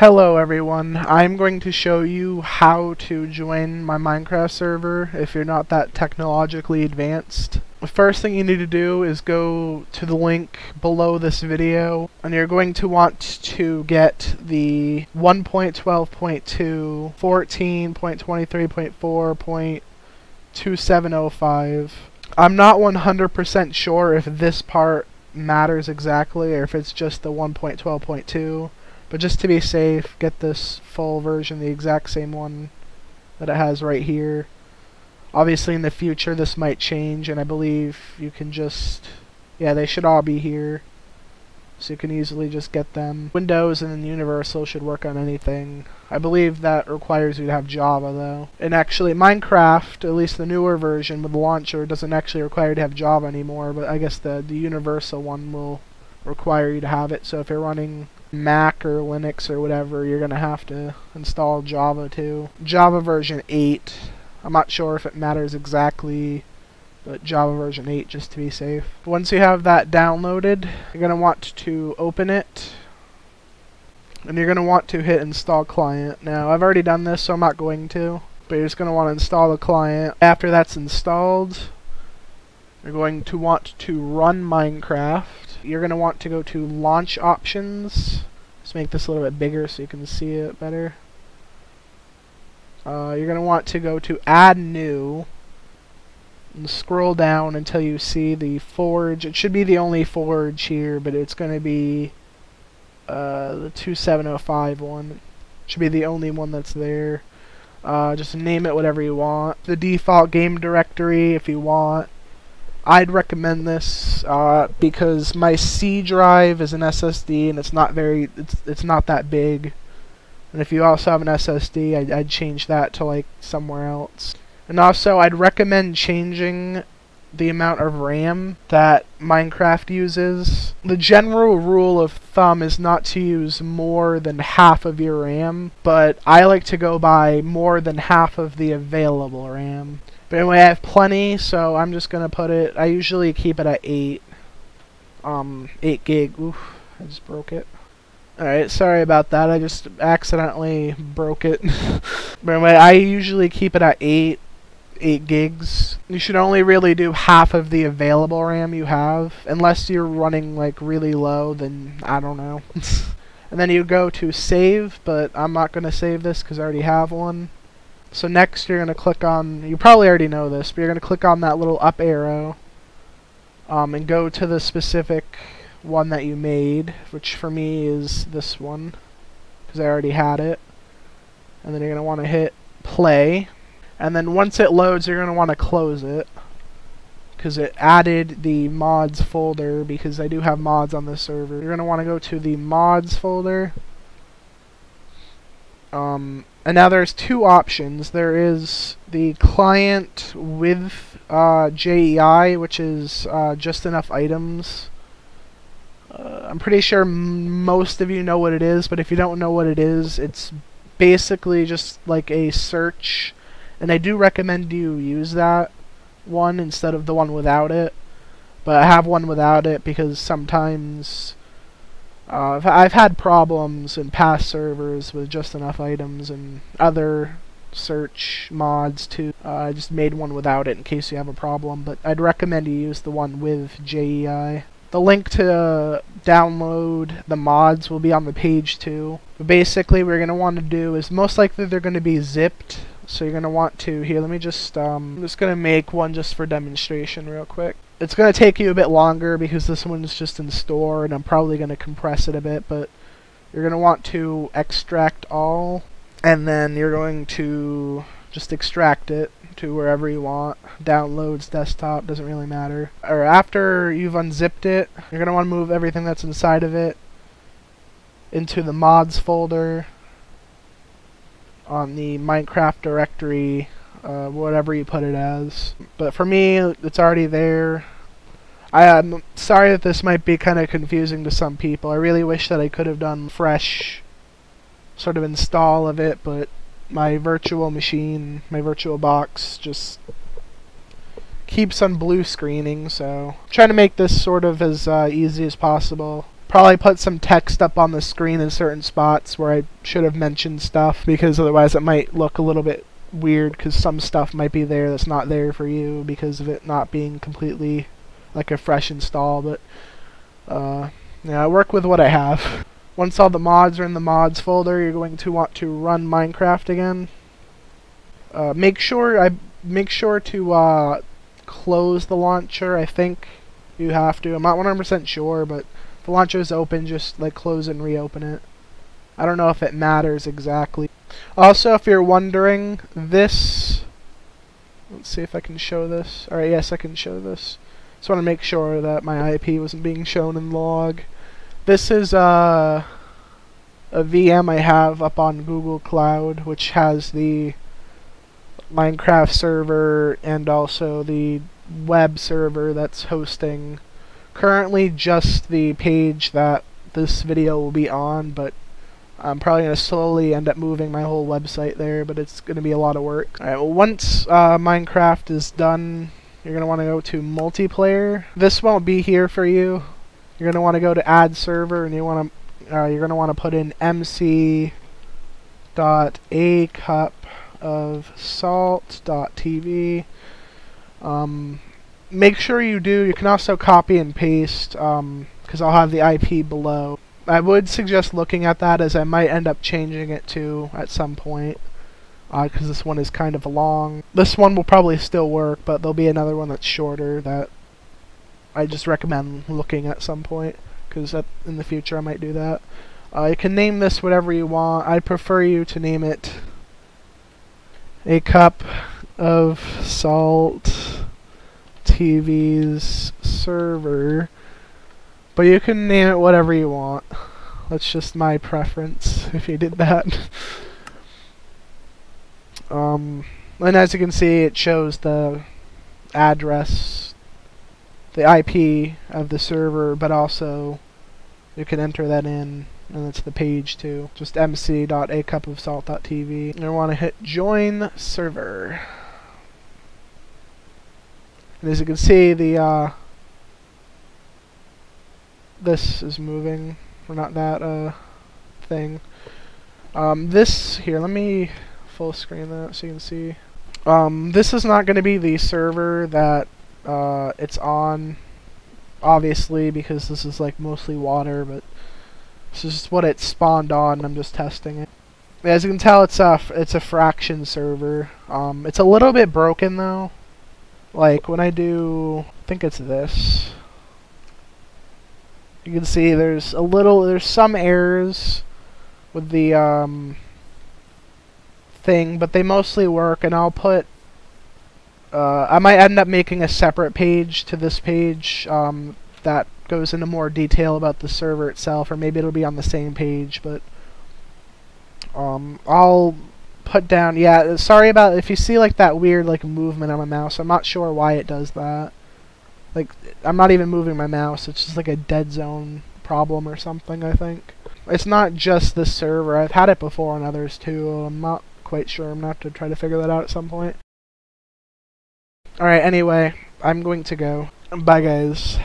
Hello everyone, I'm going to show you how to join my Minecraft server if you're not that technologically advanced. The first thing you need to do is go to the link below this video, and you're going to want to get the 1.12.2, 14.23.4.2705. I'm not 100% sure if this part matters exactly or if it's just the 1.12.2. But just to be safe, get this full version, the exact same one that it has right here. Obviously in the future this might change, and I believe you can just, yeah, they should all be here. So you can easily just get them. Windows and then Universal should work on anything. I believe that requires you to have Java though. And actually Minecraft, at least the newer version with the launcher, doesn't actually require you to have Java anymore, but I guess the Universal one will require you to have it. So if you're running Mac or Linux or whatever, you're gonna have to install Java too. Java version 8. I'm not sure if it matters exactly, but Java version 8 just to be safe. Once you have that downloaded, you're gonna want to open it, and you're gonna want to hit install client. Now I've already done this, so I'm not going to, but you're just gonna want to install the client. After that's installed, you're going to want to run Minecraft. You're going to want to go to launch options. Let's make this a little bit bigger so you can see it better. You're going to want to go to add new and scroll down until you see the forge. It should be the only forge here, but it's going to be the 2705 one. It should be the only one that's there. Just name it whatever you want. The default game directory if you want. I'd recommend this because my C drive is an SSD and it's not that big. And if you also have an SSD, I'd change that to like somewhere else. And also I'd recommend changing the amount of RAM that Minecraft uses. The general rule of thumb is not to use more than half of your RAM, but I like to go by more than half of the available RAM. But anyway, I have plenty, so I'm just gonna put it, I usually keep it at 8 gig. Oof, I just broke it. Alright, sorry about that, I just accidentally broke it. But anyway, I usually keep it at 8 gigs. You should only really do half of the available RAM you have, unless you're running like really low, then I don't know. And then you go to save, but I'm not gonna save this because I already have one. So next you're going to click on, you probably already know this, but you're going to click on that little up arrow and go to the specific one that you made, which for me is this one, because I already had it. And then you're going to want to hit play, and then once it loads you're going to want to close it, because it added the mods folder, because I do have mods on this server. You're going to want to go to the mods folder. And now there's two options. There is the client with JEI, which is just enough items. I'm pretty sure most of you know what it is, but if you don't know what it is, it's basically just like a search. And I do recommend you use that one instead of the one without it. But I have one without it because sometimes I've had problems in past servers with just enough items and other search mods too. I just made one without it in case you have a problem, but I'd recommend you use the one with JEI. The link to download the mods will be on the page too. But basically what you're going to want to do is, most likely they're going to be zipped, so you're going to want to, here let me just, I'm just going to make one just for demonstration real quick. It's going to take you a bit longer because this one's just in store, and I'm probably going to compress it a bit, but you're going to want to extract all, and then you're going to just extract it to wherever you want. Downloads, desktop, doesn't really matter. Or after you've unzipped it, you're going to want to move everything that's inside of it into the mods folder on the Minecraft directory, whatever you put it as. But for me, it's already there. I'm sorry that this might be kind of confusing to some people. I really wish that I could have done fresh sort of install of it, but my virtual machine, my virtual box, just keeps on blue screening, so I'm trying to make this sort of as easy as possible. probably put some text up on the screen in certain spots where I should have mentioned stuff, because otherwise it might look a little bit weird, because some stuff might be there that's not there for you because of it not being completely like a fresh install. But yeah, I work with what I have. Once all the mods are in the mods folder, you're going to want to run Minecraft again. Make sure to close the launcher. I think you have to. I'm not 100% sure, but if the launcher is open, just like close and reopen it. I don't know if it matters exactly. Also, if you're wondering, this... Let's see if I can show this. Alright, yes, I can show this. Just want to make sure that my IP wasn't being shown in log. This is a VM I have up on Google Cloud, which has the Minecraft server and also the web server that's hosting currently just the page that this video will be on, but I'm probably going to slowly end up moving my whole website there, but it's going to be a lot of work. Alright, well, once Minecraft is done, you're going to want to go to multiplayer. This won't be here for you. You're going to want to go to add server, and you're going to want to put in mc.acupofsalt.tv. Make sure you do. You can also copy and paste, because I'll have the IP below. I would suggest looking at that, as I might end up changing it too at some point, because this one is kind of long. This one will probably still work, but there'll be another one that's shorter that I just recommend looking at some point, because in the future I might do that. You can name this whatever you want. I prefer you to name it A Cup of Salt TV's server, but you can name it whatever you want. That's just my preference if you did that. And as you can see, it shows the address, the IP of the server, but also you can enter that in, and it's the page too. Just mc.acupofsalt.tv. And you want to hit join server. And as you can see, the this is moving, or not that thing. This here, let me full screen that so you can see. This is not going to be the server that it's on, obviously, because this is like mostly water, but this is what it spawned on. I'm just testing it. As you can tell, it's a fraction server. It's a little bit broken though. Like when I do, I think it's this. You can see there's some errors with the thing, but they mostly work, and I'll put I might end up making a separate page to this page that goes into more detail about the server itself, or maybe it'll be on the same page, but I'll put down, yeah, sorry about if you see like that weird like movement on my mouse. I'm not sure why it does that. Like, I'm not even moving my mouse, it's just like a dead zone problem or something, I think. It's not just this server, I've had it before on others too. I'm not quite sure. I'm going to have to try to figure that out at some point. Alright, anyway, I'm going to go. Bye, guys.